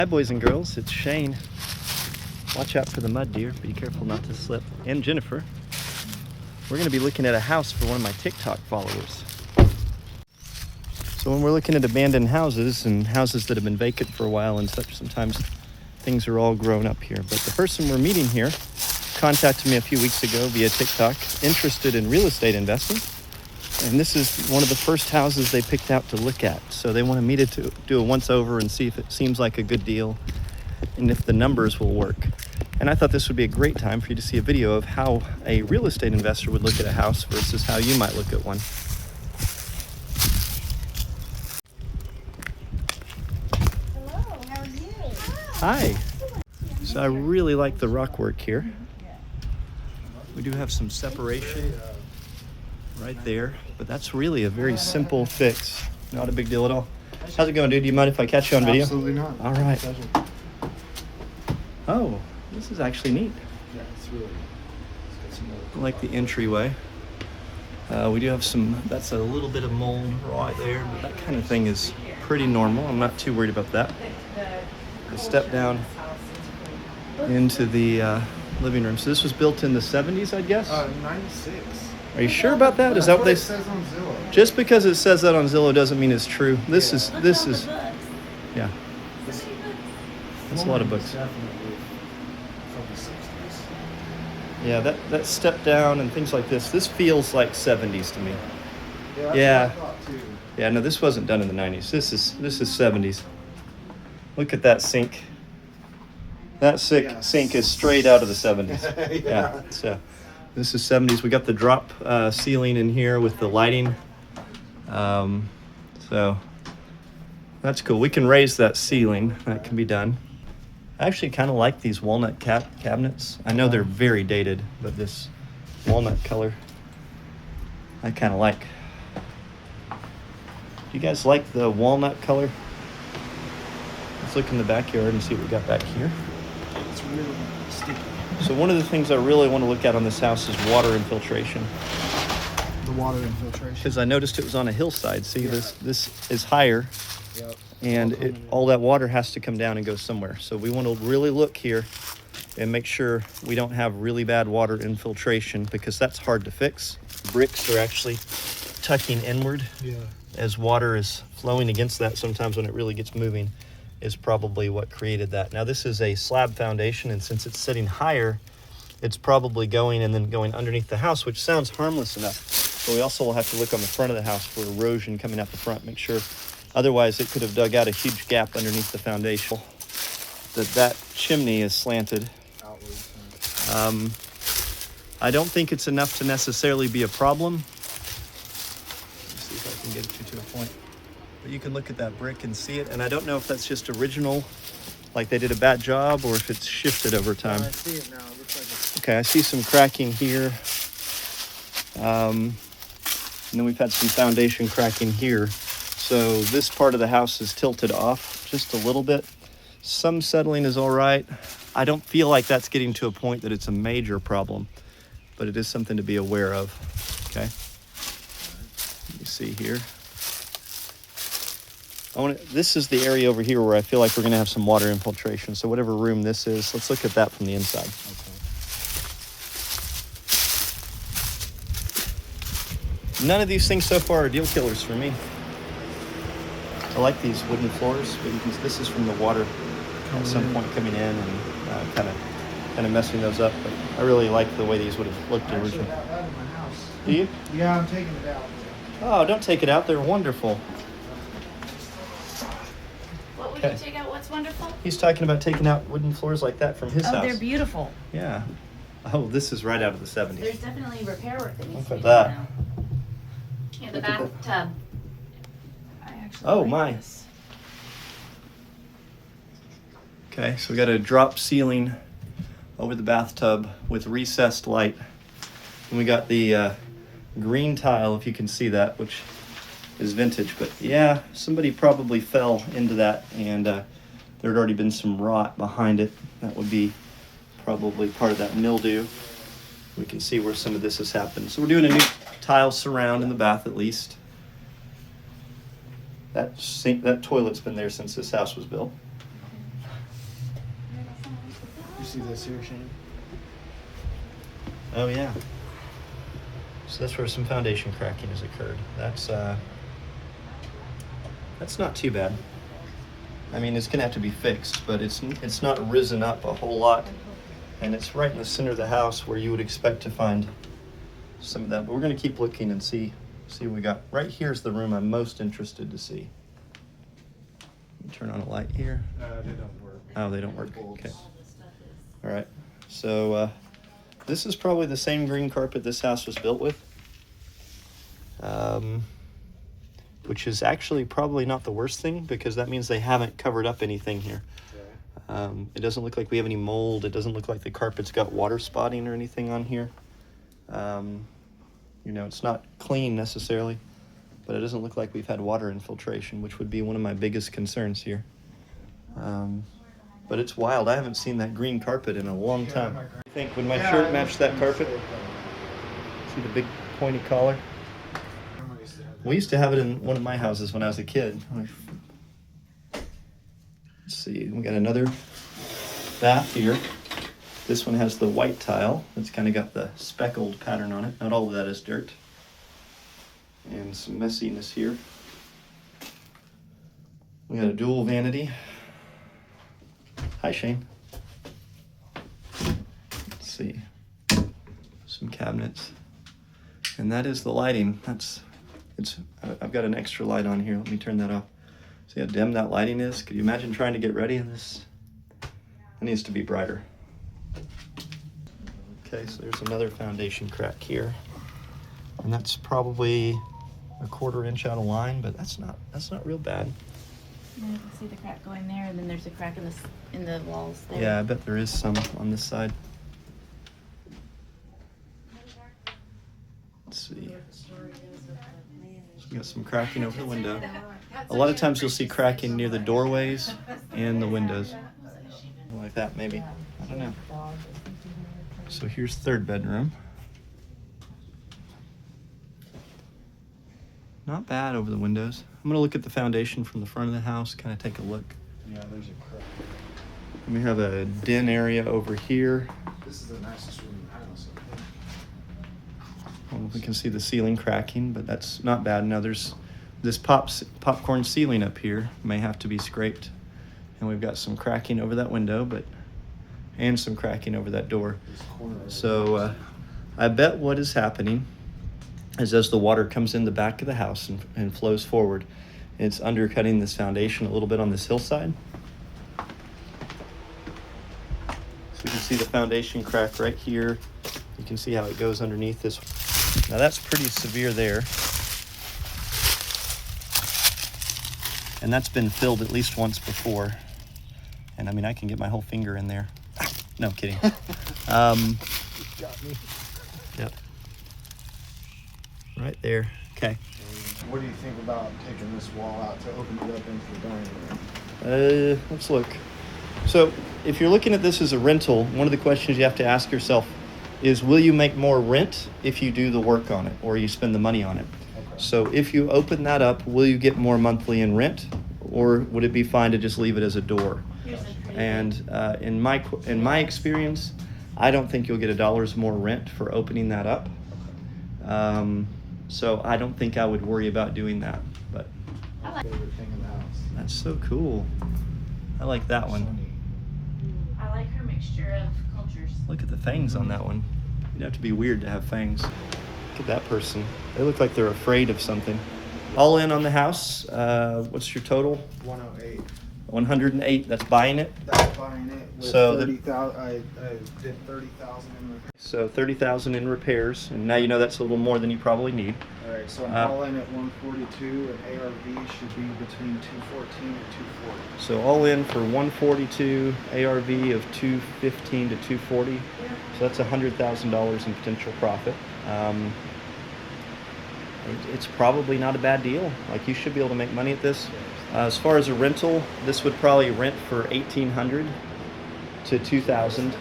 Hi boys and girls, it's Shane. Watch out for the mud deer, be careful not to slip. And Jennifer. We're gonna be looking at a house for one of my TikTok followers. So when we're looking at abandoned houses and houses that have been vacant for a while and such, sometimes things are all grown up here. But the person we're meeting here contacted me a few weeks ago via TikTok, interested in real estate investing. And this is one of the first houses they picked out to look at. So they wanted me to do a once over and see if it seems like a good deal and if the numbers will work. And I thought this would be a great time for you to see a video of how a real estate investor would look at a house versus how you might look at one. Hello, how are you? Hi. So I really like the rock work here. We do have some separation right there, but that's really a very simple fix. Not a big deal at all. How's it going, dude? Do you mind if I catch you on video? Absolutely not. All right. Pleasure. Oh, this is actually neat. Yeah, it's really. It's got some I like the entryway. We do have some, that's a little bit of mold right there, but that kind of thing is pretty normal. I'm not too worried about that. The step down into the living room. So this was built in the 70s, I guess? 96. Are you sure about that? Is that what they it says on Zillow? Just because it says that on Zillow doesn't mean it's true. This is, yeah, that's a lot of books. Definitely from the 60s. Yeah, that step down and things like this feels like 70s to me. Yeah. Yeah. That's what I thought too. Yeah, no, this wasn't done in the 90s. This is 70s. Look at that sink. That Yes. sink is straight out of the 70s. Yeah. So this is 70s. We got the drop ceiling in here with the lighting. So that's cool. We can raise that ceiling. That can be done. I actually kind of like these walnut cabinets. I know they're very dated, but this walnut color I kind of like. Do you guys like the walnut color? Let's look in the backyard and see what we got back here. It's really sticky. So one of the things I really want to look at on this house is water infiltration. The water infiltration. Because I noticed it was on a hillside. See, this is higher, Yep. and all that water has to come down and go somewhere. So we want to really look here and make sure we don't have really bad water infiltration, because that's hard to fix. Bricks are actually tucking inward Yeah. as water is flowing against that. Sometimes when it really gets moving is probably what created that. Now this is a slab foundation, and since it's sitting higher, it's probably going and then going underneath the house, which sounds harmless enough. But we also will have to look on the front of the house for erosion coming out the front, make sure. Otherwise it could have dug out a huge gap underneath the foundation. That chimney is slanted. Outwards. I don't think it's enough to necessarily be a problem. Let's see if I can get you to a point. But you can look at that brick and see it, and I don't know if that's just original, like they did a bad job, or if it's shifted over time. I see it now. It looks like it's Okay, I see some cracking here. And then we've had some foundation cracking here. So this part of the house is tilted off just a little bit. Some settling is all right. I don't feel like that's getting to a point that it's a major problem, but it is something to be aware of. Okay. Let me see here. This is the area over here where I feel like we're going to have some water infiltration. So whatever room this is, let's look at that from the inside. None of these things so far are deal killers for me. I like these wooden floors, but this is from the water at some point coming in and kind of messing those up. But I really like the way these would have looked actually originally. out of my house. Do you? Yeah, I'm taking it out. Oh, don't take it out. They're wonderful. What would Okay. you take out? What's wonderful? He's talking about taking out wooden floors like that from his Oh, house. they're beautiful. Yeah. Oh, this is right out of the 70s. There's definitely repair work that needs Look to be at done that. now. Yeah, the Look at that. bathtub. I actually Oh, like my. this. Okay, so we got a drop ceiling over the bathtub with recessed light. And we got the green tile, if you can see that, which is vintage. But yeah, somebody probably fell into that, and there had already been some rot behind it. That would be probably part of that mildew. We can see where some of this has happened. So we're doing a new tile surround in the bath at least. That toilet's been there since this house was built. see this here, Shane? Oh yeah. So that's where some foundation cracking has occurred. That's not too bad. I mean, it's gonna have to be fixed, but it's not risen up a whole lot, and it's right in the center of the house where you would expect to find some of that. But we're gonna keep looking and see what we got. Right here's the room I'm most interested to see. Let me turn on a light here. They don't work. Oh, they don't work. Okay. All right. So this is probably the same green carpet this house was built with, which is actually probably not the worst thing because that means they haven't covered up anything here. It doesn't look like we have any mold. It doesn't look like the carpet's got water spotting or anything on here. You know, it's not clean necessarily, but it doesn't look like we've had water infiltration, which would be one of my biggest concerns here. But it's wild. I haven't seen that green carpet in a long time. I think would my shirt match that carpet? See the big pointy collar? We used to have it in one of my houses when I was a kid. Let's see, we got another bath here. This one has the white tile. It's kind of got the speckled pattern on it. Not all of that is dirt. And some messiness here. We got a dual vanity. Hi, Shane. Let's see. Some cabinets. And that is the lighting. I've got an extra light on here. Let me turn that off. See how dim that lighting is? Could you imagine trying to get ready in this? It needs to be brighter. Okay, so there's another foundation crack here. And that's probably a 1/4 inch out of line, but that's not real bad. Yeah, you can see the crack going there, and then there's a crack in the walls there. Yeah, I bet there is some on this side. Let's see. We got some cracking over the window. A lot of times you'll see cracking near the doorways and the windows. Like that, maybe. I don't know. So here's third bedroom. Not bad over the windows. I'm gonna look at the foundation from the front of the house, kind of take a look. Yeah, there's a crack. And we have a den area over here. This is the nicest room in the house. I don't know if we can see the ceiling cracking, but that's not bad. Now there's this popcorn ceiling up here may have to be scraped. And we've got some cracking over that window, and some cracking over that door. This corner of the So house. I bet what is happening is as the water comes in the back of the house and flows forward, it's undercutting this foundation a little bit on this hillside. So you can see the foundation crack right here. You can see how it goes underneath this. Now that's pretty severe there. And that's been filled at least once before. And I mean, I can get my whole finger in there. No, I'm kidding. Got me. Yep. Right there. Okay. What do you think about taking this wall out to open it up into the dining room? Let's look. So if you're looking at this as a rental, one of the questions you have to ask yourself is, will you make more rent if you do the work on it or you spend the money on it? Okay. So if you open that up, will you get more monthly in rent, or would it be fine to just leave it as a door? Here's a pretty And in my experience, I don't think you'll get $1 more rent for opening that up. So I don't think I would worry about doing that. But I like, Favorite thing in the house. that's so cool. I like that one. Sunny. I like her mixture of cultures. Look at the fangs on that one. You'd have to be weird to have fangs. Look at that person. They look like they're afraid of something. All in on the house. What's your total? 108. 108. That's buying it. That's buying it with So the- 30,000. I did 30,000 in repair. So 30,000 in repairs, and now you know that's a little more than you probably need. All right, so I'm all in at 142, and ARV should be between 214 and 240. So all in for 142, ARV of 215 to 240. So that's $100,000 in potential profit. It's probably not a bad deal. Like, you should be able to make money at this. As far as a rental, this would probably rent for $1,800 to $2,000.